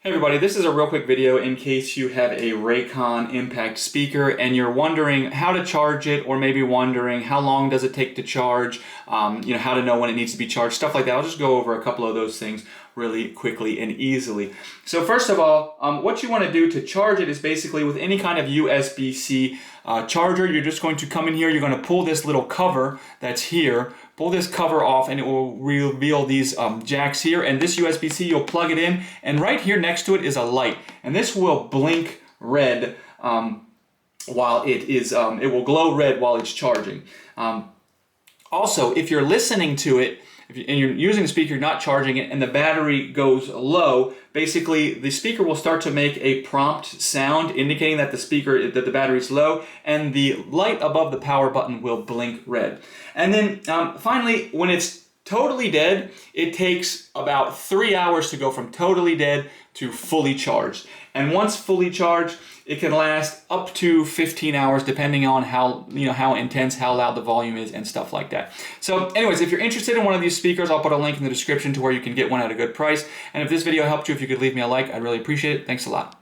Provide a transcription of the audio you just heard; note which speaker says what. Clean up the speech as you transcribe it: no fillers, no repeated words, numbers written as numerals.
Speaker 1: Hey everybody, this is a real quick video in case you have a Raycon Impact speaker and you're wondering how to charge it, or maybe wondering how long does it take to charge, how to know when it needs to be charged, stuff like that. I'll just go over a couple of those things really quickly and easily. So first of all, what you want to do to charge it is basically with any kind of USB-C charger, you're just going to come in here, you're going to pull this little cover that's here, pull this cover off, and it will reveal these jacks here, and this USB-C, you'll plug it in, and right here next to it is a light, and this will blink red while it will glow red while it's charging. Also, if you're listening to it, and you're using the speaker, not charging it, and the battery goes low, basically the speaker will start to make a prompt sound indicating that the battery's low, and the light above the power button will blink red. And then finally, when it's totally dead, it takes about 3 hours to go from totally dead to fully charged. And once fully charged, it can last up to 15 hours depending on how intense, how loud the volume is and stuff like that. So anyways, if you're interested in one of these speakers, I'll put a link in the description to where you can get one at a good price. And if this video helped you, if you could leave me a like, I'd really appreciate it. Thanks a lot.